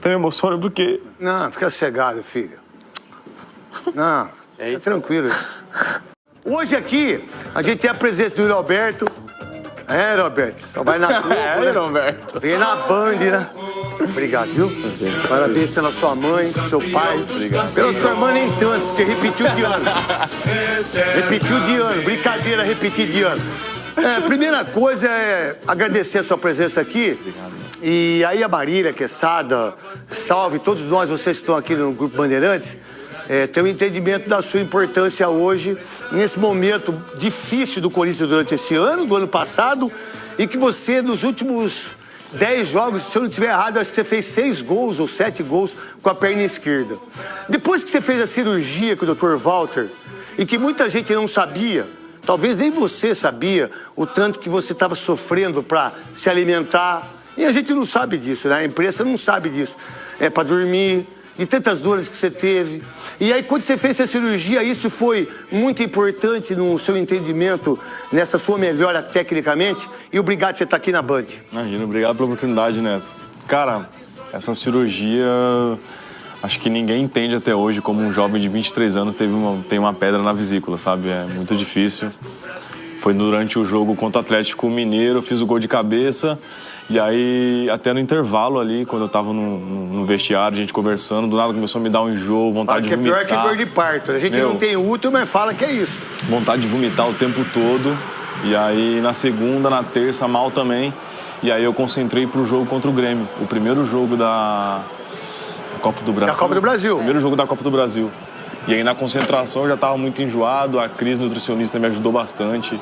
Até me emociono porque... Não, fica sossegado, filho. Não, fica tranquilo. Hoje aqui, a gente tem a presença do Yuri Alberto. É, Roberto. Só vai na Globo, Roberto. Vem na Band, né? Obrigado, viu? Parabéns pela sua mãe, pelo seu pai. Obrigado. Pela sua irmã nem tanto, porque repetiu de ano. Repetiu de ano. Brincadeira, repetir de ano. Primeira coisa é agradecer a sua presença aqui. Obrigado. E aí a Marília, Quesada, Salve, todos nós, vocês que estão aqui no Grupo Bandeirantes, ter um entendimento da sua importância hoje, nesse momento difícil do Corinthians durante esse ano, do ano passado, e que você, nos últimos 10 jogos, se eu não estiver errado, acho que você fez 6 gols ou 7 gols com a perna esquerda. Depois que você fez a cirurgia com o Dr. Walter, e que muita gente não sabia, talvez nem você sabia, o tanto que você estava sofrendo para se alimentar, e a gente não sabe disso, né? A imprensa não sabe disso. Para dormir, de tantas dores que você teve. E aí, quando você fez essa cirurgia, isso foi muito importante no seu entendimento, nessa sua melhora tecnicamente. E obrigado por você estar aqui na Band. Imagina, obrigado pela oportunidade, Neto. Cara, essa cirurgia, acho que ninguém entende até hoje como um jovem de 23 anos tem uma pedra na vesícula, sabe? É muito difícil. Foi durante o jogo contra o Atlético Mineiro, eu fiz o gol de cabeça. E aí, até no intervalo ali, quando eu tava no vestiário, a gente conversando, do nada começou a me dar um enjoo, vontade de vomitar. Que é pior que dor de parto. A gente não tem útero, mas fala que é isso. Vontade de vomitar o tempo todo. E aí, na segunda, na terça, mal também. E aí eu concentrei pro jogo contra o Grêmio. O primeiro jogo da Copa do Brasil. Da Copa do Brasil. Primeiro jogo da Copa do Brasil. E aí, na concentração, eu já tava muito enjoado. A Cris, nutricionista, me ajudou bastante.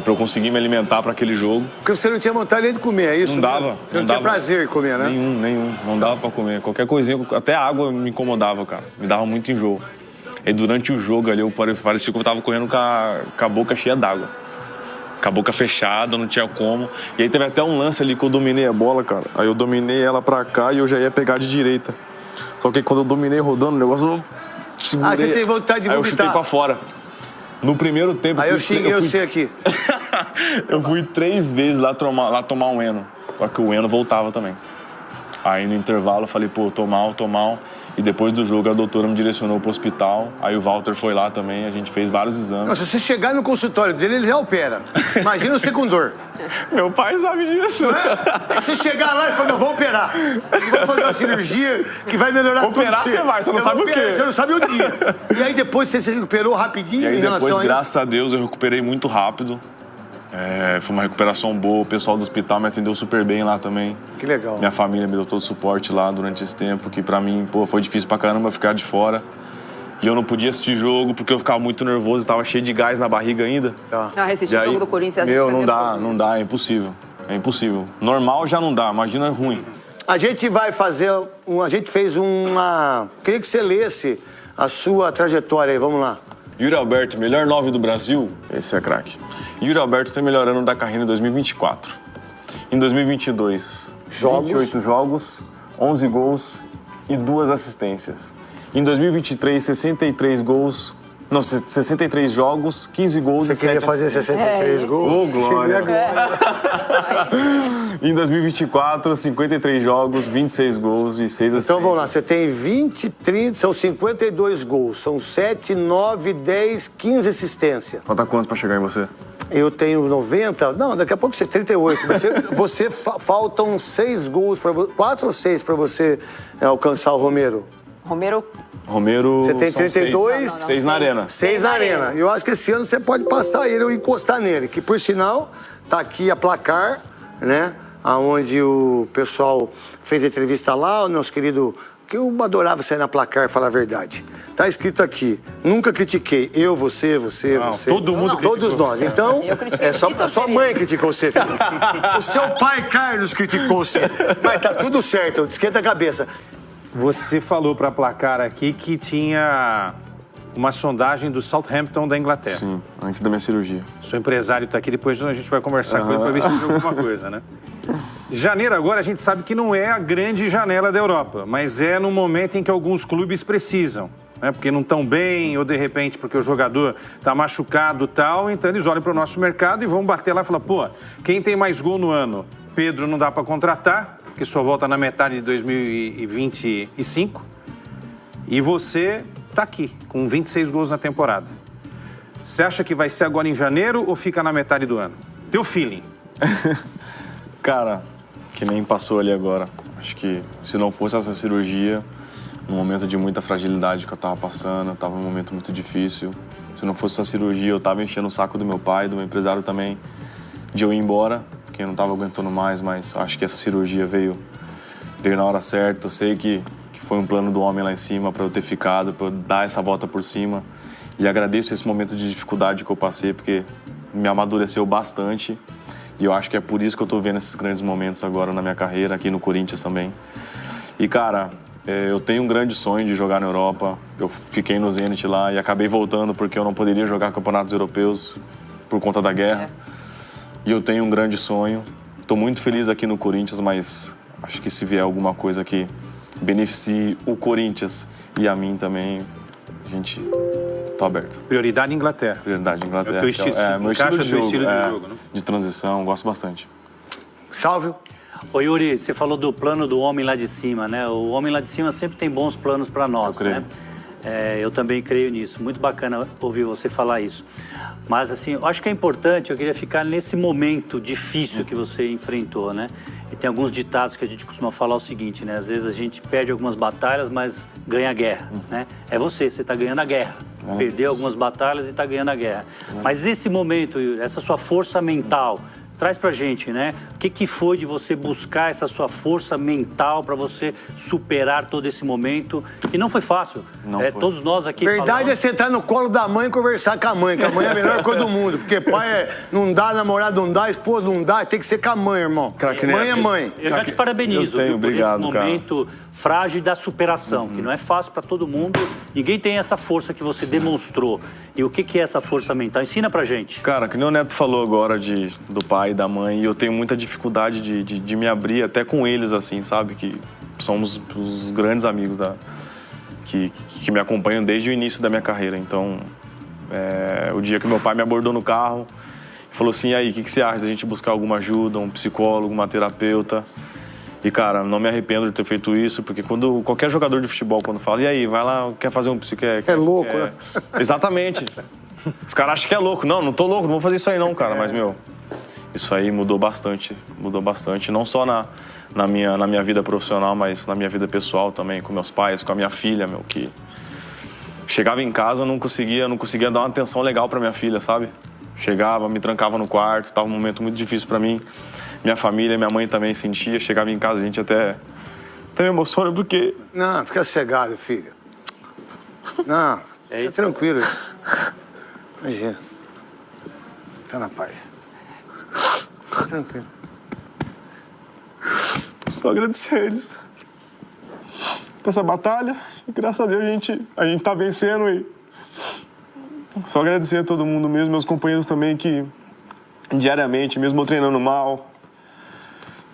Pra eu conseguir me alimentar para aquele jogo. Porque você não tinha vontade nem de comer, é isso? Não dava. Você não tinha prazer em comer, né? Nenhum. Não dava para comer. Qualquer coisinha, até água me incomodava, cara. Me dava muito enjoo. E durante o jogo ali, eu parecia que eu tava correndo com a boca cheia d'água. Com a boca fechada, não tinha como. E aí teve até um lance ali que eu dominei a bola, cara. Aí eu dominei ela pra cá e eu já ia pegar de direita. Só que quando eu dominei rodando, o negócio eu segurei. Você tem vontade de vomitar? Aí eu chutei pra fora. No primeiro tempo... Aí eu xinguei você aqui. Eu fui 3 vezes lá tomar um Eno. Só que o Eno voltava também. Aí no intervalo eu falei, pô, tô mal. E depois do jogo a doutora me direcionou pro hospital. Aí o Walter foi lá também, a gente fez vários exames. Não, se você chegar no consultório dele, ele já opera. Imagina você com dor. Meu pai sabe disso. Não é? Se você chegar lá e falar, não, vou operar. Vou fazer uma cirurgia que vai melhorar tudo. Operar você vai, você não sabe o quê. Você não sabe o dia. E aí depois você se recuperou rapidinho e aí, em relação depois, a isso? Graças a Deus, eu recuperei muito rápido. Foi uma recuperação boa, o pessoal do hospital me atendeu super bem lá também. Que legal. Minha família me deu todo o suporte lá durante esse tempo, que pra mim, pô, foi difícil pra caramba ficar de fora. E eu não podia assistir jogo porque eu ficava muito nervoso, tava cheio de gás na barriga ainda. Não, assistir o jogo do Corinthians... Não dá, é impossível. É impossível. Normal já não dá, imagina ruim. A gente vai fazer, a gente fez uma... Queria que você lesse a sua trajetória aí, vamos lá. Yuri Alberto, melhor 9 do Brasil? Esse é craque. Yuri Alberto tem melhor ano da carreira em 2024. Em 2022, 28 jogos, 11 gols e 2 assistências. Em 2023, 63 gols... Não, 63 jogos, 15 gols e 7 assistências. Você queria fazer 63 gols? Ô, glória! Em 2024, 53 jogos, 26 gols e 6 assistências. Então vamos lá, você tem 20, 30, são 52 gols, são 7, 9, 10, 15 assistências. Falta quantos pra chegar em você? Eu tenho 90, não, daqui a pouco você 38. Faltam 6 gols, 4 ou 6 para você alcançar o Romero. Romero... Você tem 32? 6 na arena. 6 na arena. Eu acho que esse ano você pode passar ele ou encostar nele, que por sinal, tá aqui a placar, né? Onde o pessoal fez a entrevista lá, o nosso querido... Que eu adorava sair na placar e falar a verdade. Tá escrito aqui, nunca critiquei. Eu, você. Todo mundo criticou. Todos nós. Então, só a sua mãe criticou você, filho. O seu pai, Carlos, criticou você. Mas tá tudo certo, esquenta a cabeça. Você falou para a placar aqui que tinha uma sondagem do Southampton da Inglaterra. Sim, antes da minha cirurgia. Seu empresário está aqui, depois a gente vai conversar com ele para ver se tem alguma coisa, né? Janeiro agora a gente sabe que não é a grande janela da Europa, mas é no momento em que alguns clubes precisam, né? Porque não estão bem ou de repente porque o jogador está machucado e tal, então eles olham para o nosso mercado e vão bater lá e falar, pô, quem tem mais gol no ano? Pedro não dá para contratar, porque só volta na metade de 2025. E você tá aqui, com 26 gols na temporada. Você acha que vai ser agora em janeiro ou fica na metade do ano? Teu feeling? Cara, que nem passou ali agora. Acho que se não fosse essa cirurgia, num momento de muita fragilidade que eu tava passando, eu tava num momento muito difícil. Se não fosse essa cirurgia, eu tava enchendo o saco do meu pai, do meu empresário também, de eu ir embora, porque eu não tava aguentando mais, mas acho que essa cirurgia veio na hora certa. Eu sei que foi um plano do homem lá em cima para eu ter ficado, para eu dar essa volta por cima. E agradeço esse momento de dificuldade que eu passei, porque me amadureceu bastante. E eu acho que é por isso que eu tô vendo esses grandes momentos agora na minha carreira, aqui no Corinthians também. E, cara, eu tenho um grande sonho de jogar na Europa. Eu fiquei no Zenit lá e acabei voltando porque eu não poderia jogar campeonatos europeus por conta da guerra. E eu tenho um grande sonho. Tô muito feliz aqui no Corinthians, mas acho que se vier alguma coisa que beneficie o Corinthians e a mim também, a gente tá aberto. Prioridade Inglaterra. Prioridade Inglaterra. É o teu estilo, meu estilo de jogo, estilo de jogo, né? De transição, gosto bastante. Salve. Ô Yuri, você falou do plano do homem lá de cima, né? O homem lá de cima sempre tem bons planos para nós, né? Eu também creio nisso. Muito bacana ouvir você falar isso. Mas, assim, eu acho que é importante, eu queria ficar nesse momento difícil que você enfrentou, né? E tem alguns ditados que a gente costuma falar o seguinte, né? Às vezes a gente perde algumas batalhas, mas ganha a guerra, né? É você está ganhando a guerra. Perdeu algumas batalhas e está ganhando a guerra. Mas esse momento, Yuri, essa sua força mental, traz pra gente, né? O que foi de você buscar essa sua força mental para você superar todo esse momento? Que não foi fácil. Não foi. Todos nós aqui Verdade falamos... é sentar no colo da mãe e conversar com a mãe, que a mãe é a melhor coisa do mundo. Porque pai não dá, namorado não dá, esposa não dá, tem que ser com a mãe, irmão. Mãe é mãe. Eu já te parabenizo por obrigado, esse momento frágil da superação, que não é fácil para todo mundo. Ninguém tem essa força que você demonstrou. E o que é essa força mental? Ensina pra gente. Cara, que nem o Neto falou agora do pai e da mãe, e eu tenho muita dificuldade de me abrir até com eles, assim, sabe? Que somos os grandes amigos que me acompanham desde o início da minha carreira. Então, o dia que meu pai me abordou no carro, falou assim, e aí, o que você acha da gente buscar alguma ajuda, um psicólogo, uma terapeuta? E, cara, não me arrependo de ter feito isso, porque qualquer jogador de futebol, quando fala, e aí, vai lá, quer fazer um psicólogo? É louco, né? Exatamente. Os caras acham que é louco. Não tô louco, não vou fazer isso aí não, cara. Mas, meu, isso aí mudou bastante. Não só na minha vida profissional, mas na minha vida pessoal também, com meus pais, com a minha filha, meu, que... Chegava em casa, eu não conseguia dar uma atenção legal pra minha filha, sabe? Chegava, me trancava no quarto, tava um momento muito difícil pra mim. Minha família, minha mãe também sentia. Chegava em casa, a gente até me emociona porque... Não, fica cegado, filho. Não, fica tranquilo. Imagina. Tá na paz. Fica tranquilo. Só agradecer a eles por essa batalha. E graças a Deus a gente tá vencendo e... Só agradecer a todo mundo mesmo, meus companheiros também que diariamente, mesmo eu treinando mal,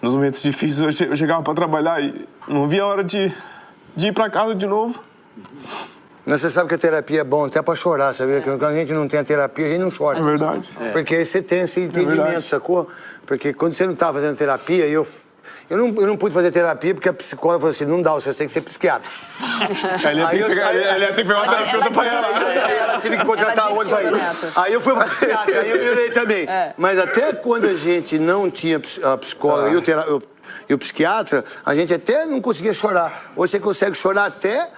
nos momentos difíceis eu chegava pra trabalhar e não via a hora de ir pra casa de novo. Mas você sabe que a terapia é bom até pra chorar, sabia? Que quando a gente não tem a terapia, a gente não chora. É verdade. Porque aí você tem esse entendimento, sacou? Porque quando você não tá fazendo terapia, eu não pude fazer terapia porque a psicóloga falou assim, não dá, você tem que ser psiquiatra. Ele ia ter que pegar uma terapeuta pra ela. Ela teve que contratar outro pra ir. Aí eu fui pra psiquiatra, aí eu melhorei também. Mas até quando a gente não tinha a psicóloga e o psiquiatra, a gente até não conseguia chorar. Hoje você consegue chorar até...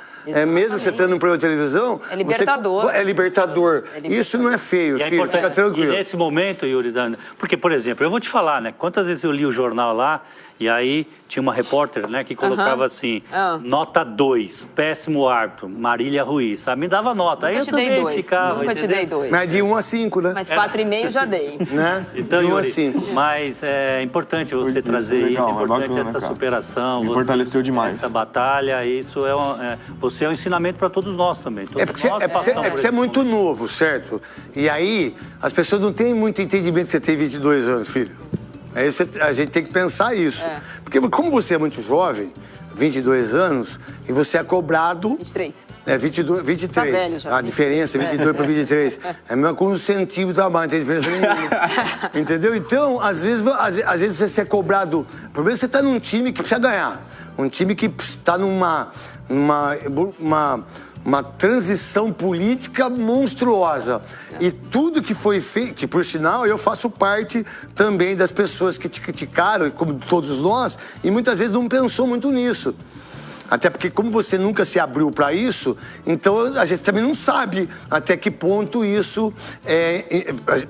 mesmo você estando no programa de televisão... É libertador. É libertador. Isso não é feio, filho, fica tranquilo. E nesse momento, Yuri, porque, por exemplo, eu vou te falar, né? Quantas vezes eu li o jornal lá e aí tinha uma repórter, né, que colocava assim, nota 2, péssimo árbitro, Marília Ruiz, sabe? Me dava nota. Aí eu também ficava, Nunca te dei 2. Mas de 1 a 5, né? Mas 4,5 já dei. Né? Então, de 1 a Yuri, 5. mas é importante você trazer isso, é importante bacana, essa cara. superação. Me fortaleceu demais. Essa batalha, isso você é um ensinamento para todos nós também. Todos É porque você é muito novo, certo? E aí, as pessoas não têm muito entendimento que você tem 22 anos, filho. Aí a gente tem que pensar isso. Porque como você é muito jovem, 22 anos e você é cobrado... 23. 23. Tá velho já. A diferença, 22 para 23. É a mesma coisa, 1 centímetro a mais, não tem diferença nenhuma. Entendeu? Então, às vezes você é cobrado... O problema é que você está num time que precisa ganhar. Um time que está numa transição política monstruosa. E tudo que foi feito, que por sinal eu faço parte também das pessoas que te criticaram, como todos nós, e muitas vezes não pensou muito nisso. Até porque como você nunca se abriu para isso, então a gente também não sabe até que ponto isso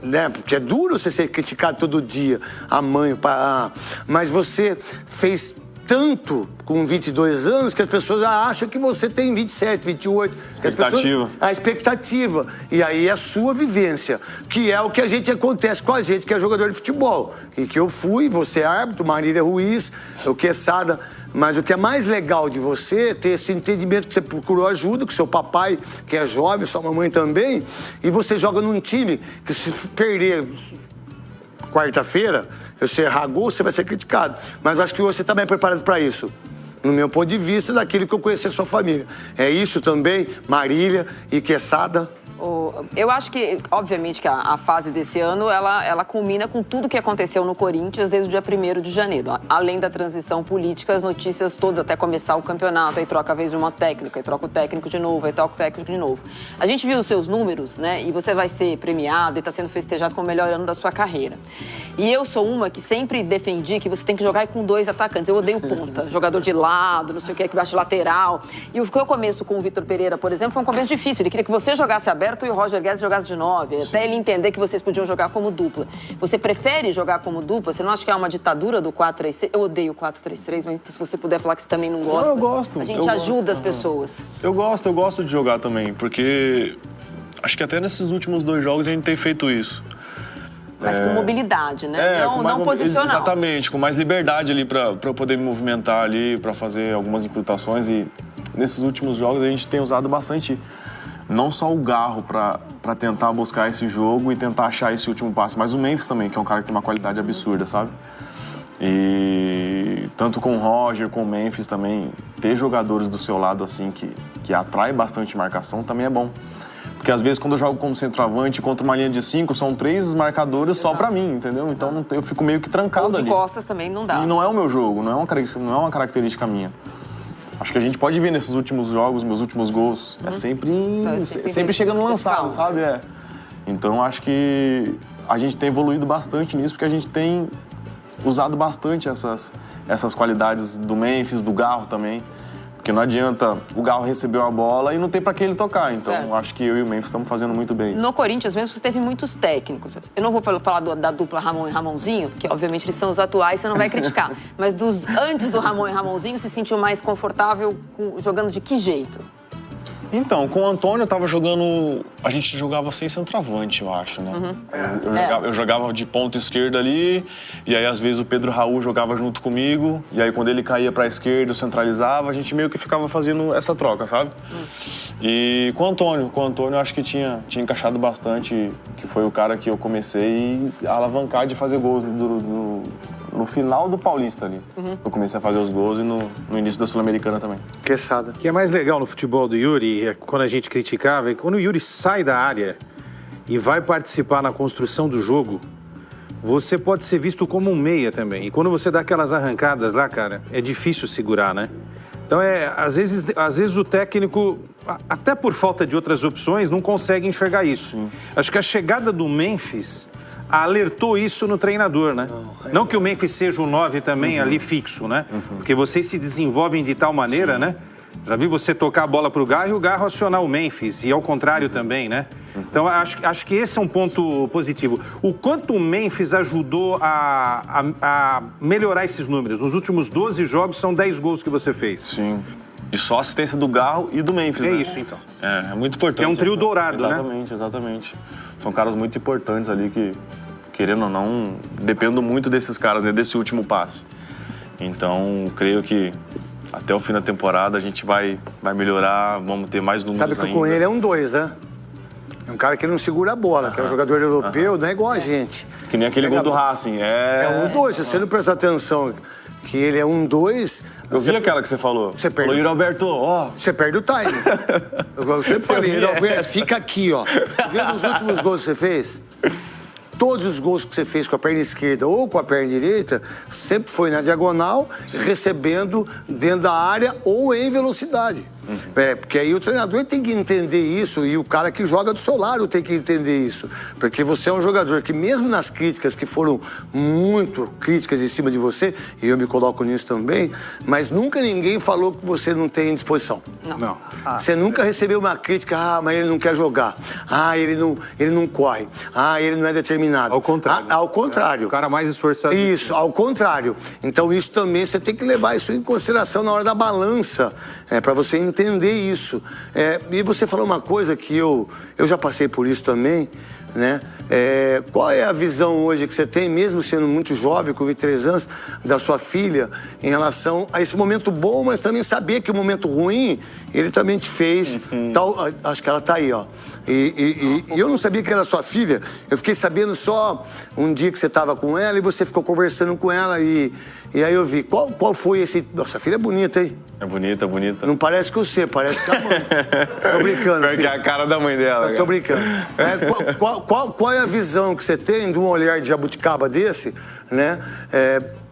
né? Porque é duro você ser criticado todo dia, a mãe, o pai, mas você fez tanto com 22 anos que as pessoas acham que você tem 27, 28. Expectativa. A expectativa. E aí é a sua vivência, que é o que acontece com a gente, que é jogador de futebol. E que eu fui, você é árbitro, Marília Ruiz, o Quesada. Mas o que é mais legal de você é ter esse entendimento que você procurou ajuda, que seu papai, que é jovem, sua mamãe também, e você joga num time que se perder quarta-feira, você errar gol, você vai ser criticado. Mas eu acho que você está bem preparado para isso. No meu ponto de vista, daquilo que eu conheci a sua família. É isso também, Marília e Quesada. Eu acho que, obviamente, que a fase desse ano, ela culmina com tudo que aconteceu no Corinthians desde o dia 1º de janeiro. Além da transição política, as notícias todas até começar o campeonato, aí troca a vez de uma técnica, aí troca o técnico de novo, aí troca o técnico de novo. A gente viu os seus números, né? E você vai ser premiado e está sendo festejado como o melhor ano da sua carreira. E eu sou uma que sempre defendi que você tem que jogar com 2 atacantes. Eu odeio ponta, jogador de lado, não sei o que baixo lateral. E o que eu começo com o Vitor Pereira, por exemplo, foi um começo difícil. Ele queria que você jogasse aberto e o Roger Guedes jogasse de 9, até ele entender que vocês podiam jogar como dupla. Você prefere jogar como dupla? Você não acha que é uma ditadura do 4-3-3? Eu odeio o 4-3-3, mas se você puder falar que você também não gosta. Eu gosto. A gente ajuda as pessoas. Eu gosto de jogar também, porque acho que até nesses últimos 2 jogos a gente tem feito isso. Mas com mobilidade, né? Não posicional. Exatamente, com mais liberdade ali pra eu poder me movimentar ali, pra fazer algumas infiltrações. E nesses últimos jogos a gente tem usado bastante, não só o Garro pra tentar buscar esse jogo e tentar achar esse último passe, mas o Memphis também, que é um cara que tem uma qualidade absurda, sabe? E tanto com o Roger, com o Memphis também, ter jogadores do seu lado assim que atrai bastante marcação também é bom. Porque às vezes quando eu jogo como centroavante contra uma linha de 5, são 3 marcadores só pra mim, entendeu? Então eu fico meio que trancado ali. Ou de costas também não dá. E não é o meu jogo, não é uma característica minha. Acho que a gente pode ver nesses últimos jogos, meus últimos gols, é sempre chegando lançado, sabe? Então acho que a gente tem evoluído bastante nisso, porque a gente tem usado bastante essas qualidades do Memphis, do Garro também. Porque não adianta o Garro receber uma bola e não tem pra que ele tocar. Então, acho que eu e o Memphis estamos fazendo muito bem isso. No Corinthians mesmo, você teve muitos técnicos. Eu não vou falar da dupla Ramon e Ramonzinho, porque obviamente eles são os atuais, você não vai criticar. Mas antes do Ramon e Ramonzinho, se sentiu mais confortável jogando de que jeito? Então, com o Antônio eu tava jogando... A gente jogava sem centroavante, eu acho, né? Eu jogava de ponta esquerda ali, e aí às vezes o Pedro Raul jogava junto comigo, e aí quando ele caía pra esquerda, eu centralizava, a gente meio que ficava fazendo essa troca, sabe? E com o Antônio eu acho que tinha encaixado bastante, que foi o cara que eu comecei a alavancar de fazer gols no final do Paulista ali. Eu comecei a fazer os gols e no início da Sul-Americana também. Quesada. O que é mais legal no futebol do Yuri, quando a gente criticava, é que quando o Yuri sai da área e vai participar na construção do jogo, você pode ser visto como um meia também. E quando você dá aquelas arrancadas lá, cara, é difícil segurar, né? Então, às vezes o técnico, até por falta de outras opções, não consegue enxergar isso. Acho que a chegada do Memphis alertou isso no treinador, né? Não que o Memphis seja o 9 também ali fixo, né? Porque vocês se desenvolvem de tal maneira, né? Já vi você tocar a bola pro Garro e o Garro acionar o Memphis, e ao contrário também, né? Então, acho que esse é um ponto positivo. O quanto o Memphis ajudou a melhorar esses números? Nos últimos 12 jogos, são 10 gols que você fez. Sim. E só assistência do Garro e do Memphis, né? É isso, então. É muito importante. É um trio dourado, né? Exatamente. São caras muito importantes ali que, querendo ou não, dependo muito desses caras, né? Desse último passe. Então, creio que até o fim da temporada a gente vai melhorar, vamos ter mais números ainda. Sabe que com ele é um 2, né? É um cara que não segura a bola, que é um jogador europeu, não é igual a gente. Que nem aquele gol do Racing. É um 2, se você não prestar atenção que ele é um 2, Eu vi aquela que você falou. Você perdeu. Falou, Yuri Alberto, ó. Você perde o time. Eu sempre falei, Yuri Alberto, fica aqui, ó. Vendo os últimos gols que você fez? Todos os gols que você fez com a perna esquerda ou com a perna direita, sempre foi na diagonal, recebendo dentro da área ou em velocidade. Porque aí o treinador tem que entender isso e o cara que joga do seu lado tem que entender isso. Porque você é um jogador que, mesmo nas críticas, que foram muito críticas em cima de você, e eu me coloco nisso também, mas nunca ninguém falou que você não tem disposição. Não. Você nunca recebeu uma crítica, mas ele não quer jogar. Ele não corre. Ele não é determinado. Ao contrário. Ao contrário. O cara mais esforçado. Isso, ao contrário. Então isso também você tem que levar isso em consideração na hora da balança, para você entender isso. E você falou uma coisa que eu já passei por isso também, né? Qual é a visão hoje que você tem, mesmo sendo muito jovem, com 23 anos, da sua filha, em relação a esse momento bom, mas também saber que o momento ruim, ele também te fez tal... Acho que ela tá aí, ó. E eu não sabia que era sua filha. Eu fiquei sabendo só um dia que você estava com ela e você ficou conversando com ela e aí eu vi. Qual foi esse... Nossa, a filha é bonita, hein? É bonita, bonita. Não parece que você, parece que a mãe. Tô brincando. Porque é a cara da mãe dela. Eu tô brincando. Qual é a visão que você tem de um olhar de jabuticaba desse, né?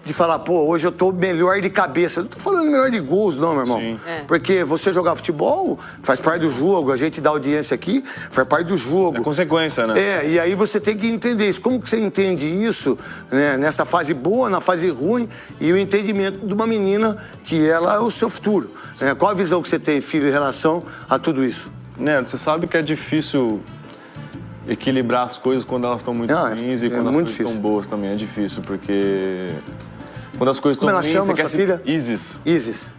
De falar, pô, hoje eu tô melhor de cabeça. Eu não tô falando melhor de gols, não, meu irmão. Sim. Porque você jogar futebol faz parte do jogo, a gente dá audiência aqui, faz parte do jogo. É consequência, né? E aí você tem que entender isso. Como que você entende isso, né, nessa fase boa, na fase ruim, e o entendimento de uma menina que ela é o seu futuro. Né? Qual a visão que você tem, filho, em relação a tudo isso? Neto, você sabe que é difícil equilibrar as coisas quando elas estão muito ruins e quando as coisas estão boas também. É difícil, porque... Quando as coisas estão ruins, chama, você quer sua filha? Isis. Isis.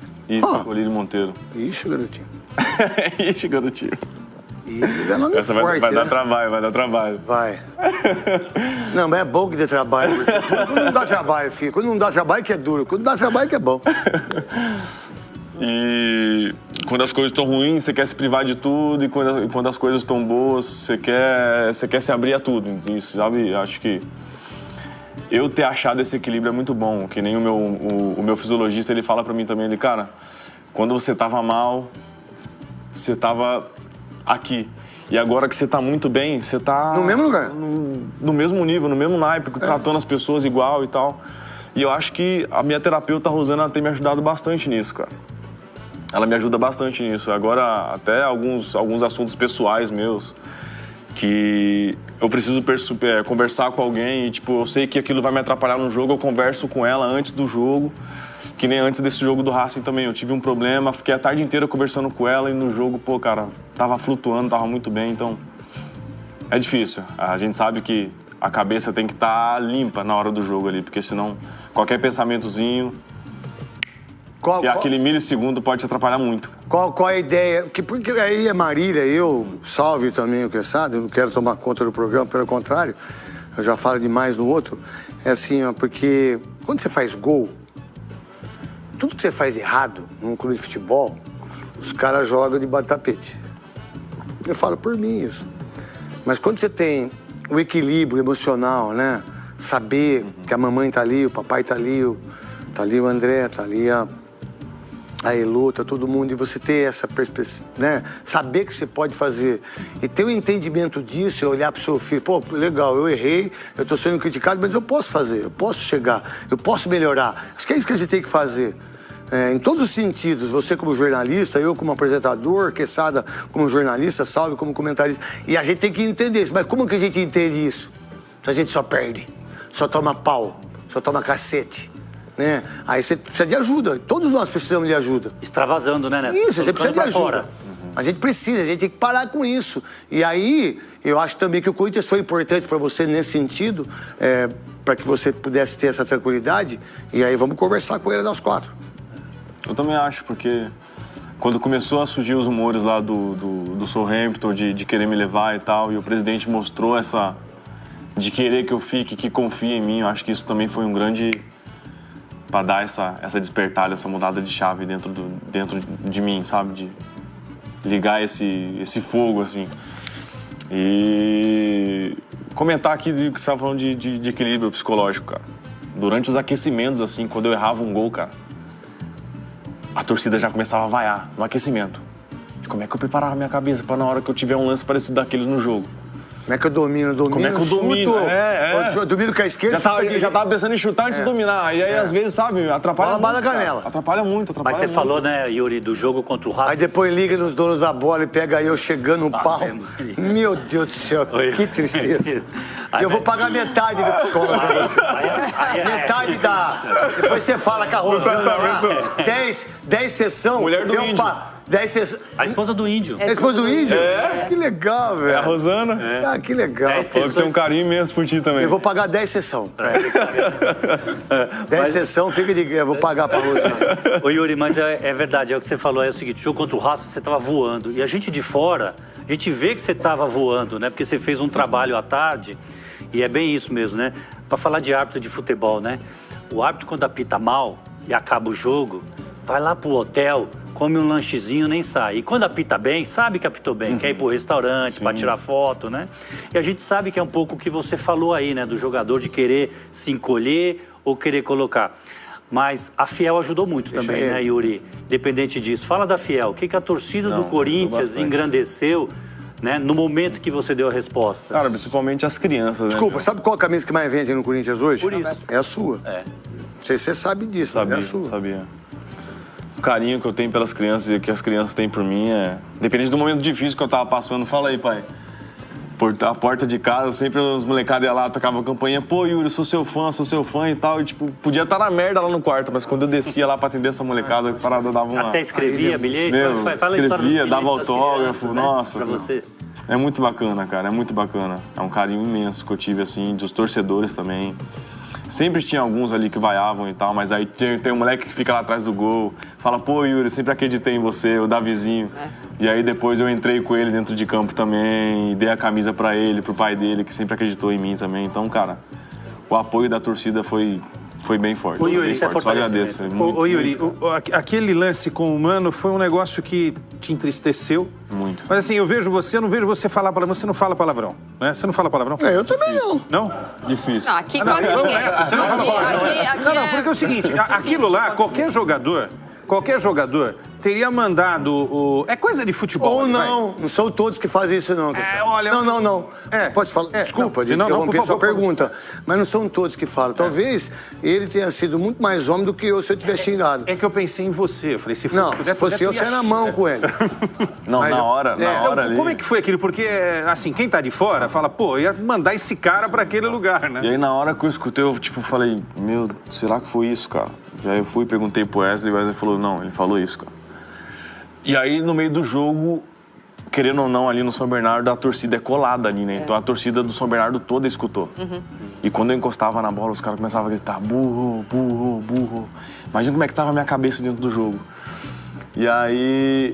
Olírio Monteiro. Ixi, garotinho. Ixi, garotinho. Isis é nome Essa forte, vai né? dar trabalho, vai dar trabalho. Vai. Não, mas é bom que dê trabalho. Quando não dá trabalho, filho. Quando não dá trabalho que é duro. Quando dá trabalho que é bom. E quando as coisas estão ruins, você quer se privar de tudo. E quando as coisas estão boas, você quer se abrir a tudo. Isso, sabe? Acho que eu ter achado esse equilíbrio é muito bom. Que nem o meu fisiologista, ele fala pra mim também, cara, quando você tava mal, você tava aqui. E agora que você tá muito bem, você tá... No mesmo lugar. No mesmo nível, no mesmo naipe, tratando as pessoas igual e tal. E eu acho que a minha terapeuta, Rosana, ela tem me ajudado bastante nisso, cara. Ela me ajuda bastante nisso. Agora, até alguns assuntos pessoais meus, que eu preciso conversar com alguém e, tipo, eu sei que aquilo vai me atrapalhar no jogo, eu converso com ela antes do jogo, que nem antes desse jogo do Racing também. Eu tive um problema, fiquei a tarde inteira conversando com ela e no jogo, pô, cara, tava flutuando, tava muito bem, então é difícil. A gente sabe que a cabeça tem que estar limpa na hora do jogo ali, porque senão qualquer pensamentozinho... aquele milissegundo pode te atrapalhar muito. Qual é a ideia? Porque aí a Marília, salve também o Quesada, eu não quero tomar conta do programa, pelo contrário, eu já falo demais no outro. É assim, ó, porque quando você faz gol, tudo que você faz errado num clube de futebol, os caras jogam debaixo do tapete. Eu falo por mim isso. Mas quando você tem o equilíbrio emocional, né? Saber que a mamãe tá ali, o papai tá ali o André, tá ali a Elô, tá todo mundo, e você ter essa perspectiva, né? Saber que você pode fazer e ter o entendimento disso e olhar pro seu filho, pô, legal, eu errei, eu tô sendo criticado, mas eu posso fazer, eu posso chegar, eu posso melhorar. Acho que é isso que a gente tem que fazer. Em todos os sentidos, você como jornalista, eu como apresentador, Quesada como jornalista, Salve como comentarista. E a gente tem que entender isso. Mas como que a gente entende isso? Se a gente só perde, só toma pau, só toma cacete, né? Aí você precisa de ajuda. Todos nós precisamos de ajuda. Extravasando, né, Neto? Isso, a gente precisa de ajuda. Fora. A gente precisa, a gente tem que parar com isso. E aí, eu acho também que o Corinthians foi importante para você nesse sentido, para que você pudesse ter essa tranquilidade. E aí vamos conversar com ele nós quatro. Eu também acho, porque quando começou a surgir os rumores lá do Southampton, de querer me levar e tal, e o presidente mostrou essa... de querer que eu fique, que confie em mim, eu acho que isso também foi um grande... para dar essa despertada, essa mudada de chave dentro de mim, sabe? De ligar esse fogo, assim. E comentar aqui que você estava falando de equilíbrio psicológico, cara. Durante os aquecimentos, assim, quando eu errava um gol, cara, a torcida já começava a vaiar no aquecimento. Como é que eu preparava minha cabeça pra na hora que eu tiver um lance parecido daqueles no jogo? Como é que eu domino? Como é que eu domino? Eu domino com a esquerda. Já tava pensando em chutar antes de dominar. E aí, às vezes, sabe, atrapalha Bola muito. na canela. Atrapalha muito. Mas você falou, né, Yuri, do jogo contra o Racing. Aí depois liga nos donos da bola e pega eu chegando no pau. Meu Deus do céu, que tristeza. E eu vou pagar metade do psicólogo pra você. Metade da... Depois você fala com a Rosana lá. 10 sessão. Mulher do índio. 10 sessão. A esposa do índio. A esposa do índio? Que legal, velho. É a Rosana. Ah, que legal. 10 Falou que tem um carinho imenso por ti também. Eu vou pagar 10 sessão. 10 sessão, fica de... Eu vou pagar pra Rosana. Ô Yuri, mas é verdade, é o que você falou, é o seguinte, o jogo contra o Racing você tava voando. E a gente de fora, a gente vê que você tava voando, né? Porque você fez um trabalho à tarde, e é bem isso mesmo, né? Pra falar de árbitro de futebol, né? O árbitro, quando apita mal e acaba o jogo, vai lá pro hotel, come um lanchezinho, nem sai. E quando apita bem, sabe que apitou bem, quer ir pro restaurante para tirar foto, né? E a gente sabe que é um pouco o que você falou aí, né? Do jogador de querer se encolher ou querer colocar. Mas a Fiel ajudou muito também, né, Yuri? Dependente disso. Fala da Fiel. O que a torcida do Corinthians engrandeceu, né? No momento que você deu a resposta. Cara, principalmente as crianças, Desculpa, né? sabe qual a camisa que mais vende no Corinthians hoje? Por isso. É a sua. É. Você sabe disso, Sabia, é a sua. sabia. O carinho que eu tenho pelas crianças e o que as crianças têm por mim é... Dependente do momento difícil que eu tava passando, fala aí, pai. A porta de casa, sempre os molecados iam lá, tocavam a campainha. Pô, Yuri, eu sou seu fã e tal. E, tipo, podia estar na merda lá no quarto, mas quando eu descia lá pra atender essa molecada, a parada dava uma... Até escrevia bilhete? Meu, Fala a história dos escrevia, bilhetes dava das autógrafo, crianças, né? nossa. Pra você. É muito bacana, cara, é muito bacana. É um carinho imenso que eu tive, assim, dos torcedores também. Sempre tinha alguns ali que vaiavam e tal, mas aí tem um moleque que fica lá atrás do gol, fala, pô, Yuri, sempre acreditei em você, o Davizinho. E aí depois eu entrei com ele dentro de campo também, e dei a camisa pra ele, pro pai dele, que sempre acreditou em mim também. Então, cara, o apoio da torcida foi bem forte. Ô, Yuri, bem isso é forte. Só agradeço. Ô, Yuri, aquele lance com o Mano foi um negócio que te entristeceu? Muito. Mas assim, eu não vejo você falar palavrão, você não fala palavrão, né? Você não fala palavrão? Eu também não. Não? Difícil. Não, aqui quase ninguém. Você não fala palavrão. Não, porque é o seguinte, aquilo lá, qualquer jogador teria mandado o... É coisa de futebol. Ou né, não, não são todos que fazem isso não, Cristiano. olha... Não. Pode falar, desculpa de interromper sua pergunta, mas não são todos que falam. Talvez ele tenha sido muito mais homem do que eu se eu tivesse xingado. É que eu pensei em você, eu falei, se fosse eu, saia na mão com ele. Não, Mas- na hora ali. Como é que foi aquilo? Porque, assim, quem tá de fora fala, pô, eu ia mandar esse cara pra aquele lugar, né? E aí, na hora que eu escutei, eu, tipo, falei, meu, será que foi isso, cara? E aí eu fui e perguntei pro Wesley, e o Wesley falou, não, ele falou isso, cara. E aí, no meio do jogo, querendo ou não, ali no São Bernardo, a torcida é colada ali, né? Então a torcida do São Bernardo toda escutou. E quando eu encostava na bola, os caras começavam a gritar, burro, burro, burro. Imagina como é que tava a minha cabeça dentro do jogo. E aí,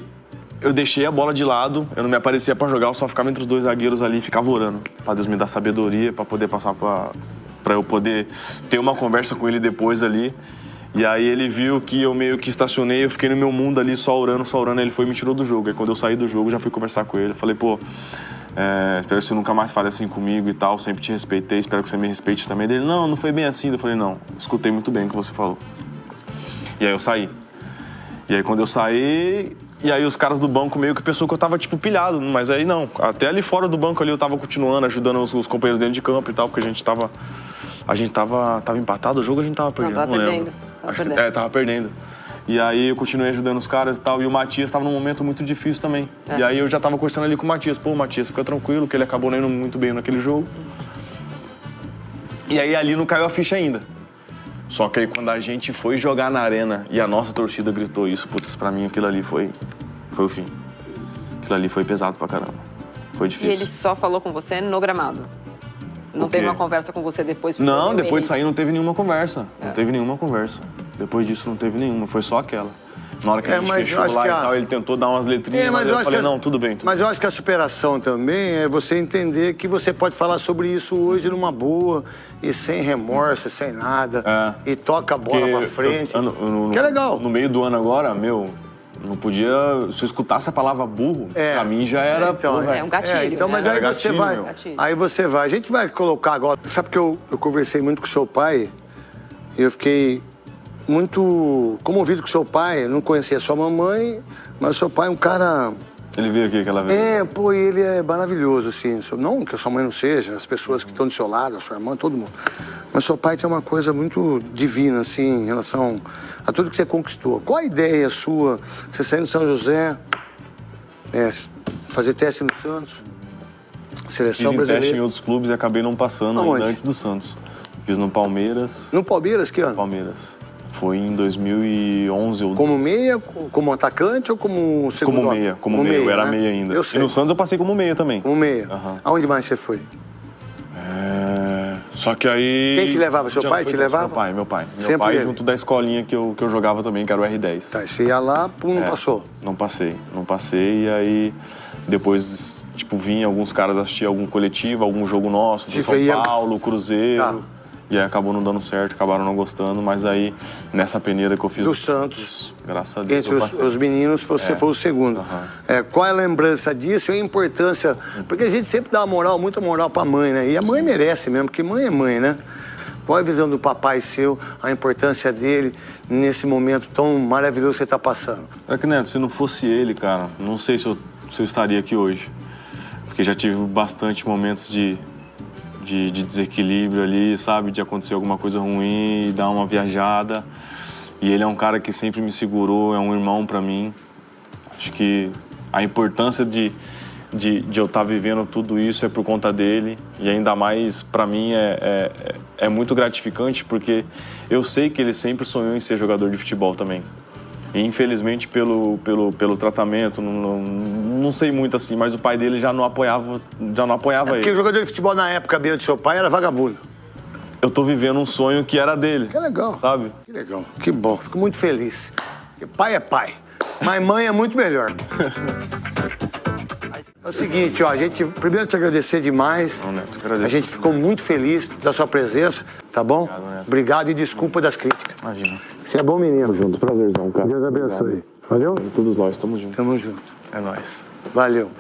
eu deixei a bola de lado, eu não me aparecia pra jogar, eu só ficava entre os dois zagueiros ali e ficava orando. Pra Deus me dar sabedoria, pra poder passar pra eu poder ter uma conversa com ele depois ali. E aí ele viu que eu meio que estacionei, eu fiquei no meu mundo ali só orando, ele foi e me tirou do jogo. Aí quando eu saí do jogo, já fui conversar com ele, falei, pô, espero que você nunca mais fale assim comigo e tal, sempre te respeitei, espero que você me respeite também. Ele, não foi bem assim. Eu falei, não, escutei muito bem o que você falou. E aí eu saí. E aí quando eu saí, e aí os caras do banco meio que pensou que eu tava tipo pilhado, mas aí não. Até ali fora do banco ali eu tava continuando, ajudando os companheiros dentro de campo e tal, porque a gente tava empatado o jogo, a gente tava perdendo, Tava não lembro. perdendo. Tava perdendo. Tava perdendo. E aí eu continuei ajudando os caras e tal, e o Matias tava num momento muito difícil também. E aí eu já tava conversando ali com o Matias, pô, Matias, fica tranquilo, que ele acabou não indo muito bem naquele jogo. E aí ali não caiu a ficha ainda. Só que aí quando a gente foi jogar na arena e a nossa torcida gritou isso, putz, pra mim aquilo ali foi o fim. Aquilo ali foi pesado pra caramba. Foi difícil. E ele só falou com você no gramado? Não teve uma conversa com você depois? Não, depois de sair não teve nenhuma conversa. Não teve nenhuma conversa. Depois disso não teve nenhuma, foi só aquela. Na hora que a gente fechou lá e tal, ele tentou dar umas letrinhas, mas eu falei, não, tudo bem. Mas eu acho que a superação também é você entender que você pode falar sobre isso hoje numa boa e sem remorso, sem nada. E toca a bola pra frente. Que é legal. No meio do ano agora, não podia... Se eu escutasse a palavra burro, pra mim já era... Então, um gatilho. Então, mas né? aí você gatilho, vai. meu. Aí você vai. A gente vai colocar agora. Sabe que eu conversei muito com seu pai e eu fiquei muito comovido com seu pai. Eu não conhecia sua mamãe, mas seu pai é um cara... Ele veio aqui aquela vez. Ele é maravilhoso, assim. Não que a sua mãe não seja, as pessoas que estão do seu lado, a sua irmã, todo mundo. Mas seu pai tem uma coisa muito divina, assim, em relação a tudo que você conquistou. Qual a ideia sua? Você saiu de São José, fazer teste no Santos, seleção Fiz brasileira. teste em outros clubes e acabei não passando ainda antes do Santos. Fiz no Palmeiras. No Palmeiras, que ano? Palmeiras. Foi em 2011 ou... Como meia, como atacante ou como segundo? Como meia. Eu era meia ainda. Eu sei. E no Santos eu passei como meia também. Como meia. Uhum. Aonde mais você foi? Só que aí... Quem te levava? Seu pai te levava? Meu pai. Meu Sempre pai ele. junto da escolinha que eu jogava também, que era o R10. Tá, você ia lá, não passou. Não passei, e aí depois, tipo, vinha alguns caras assistir algum coletivo, algum jogo nosso, do São Paulo, Cruzeiro. Tá. E aí acabou não dando certo, acabaram não gostando, mas aí nessa peneira que eu fiz... Do Santos. Graças a Deus Entre os meninos, você foi o segundo. Uhum. Qual é a lembrança disso e a importância? Porque a gente sempre dá muita moral pra mãe, né? E a mãe merece mesmo, porque mãe é mãe, né? Qual é a visão do papai seu, a importância dele nesse momento tão maravilhoso que você tá passando? É que, Neto, se não fosse ele, cara, não sei se eu estaria aqui hoje. Porque já tive bastante momentos de desequilíbrio ali, sabe? De acontecer alguma coisa ruim e dar uma viajada. E ele é um cara que sempre me segurou, é um irmão pra mim. Acho que a importância de eu estar vivendo tudo isso é por conta dele. E ainda mais, pra mim, é muito gratificante, porque eu sei que ele sempre sonhou em ser jogador de futebol também. E infelizmente pelo tratamento, não sei muito assim, mas o pai dele já não apoiava Porque ele. o jogador de futebol na época mesmo de seu pai era vagabundo. Eu tô vivendo um sonho que era dele. Que legal. Sabe? Que legal. Que bom. Fico muito feliz. Porque pai é pai, mas mãe é muito melhor. É o seguinte, ó, a gente primeiro te agradecer demais. Não, Neto, agradeço. A gente ficou muito feliz da sua presença, tá bom? Obrigado, Neto. Obrigado e desculpa das críticas. Imagina. Você é bom menino. Tamo junto, prazerzão, cara. Deus abençoe. Valeu? Todos nós, tamo junto. Tamo junto. É nóis. Valeu.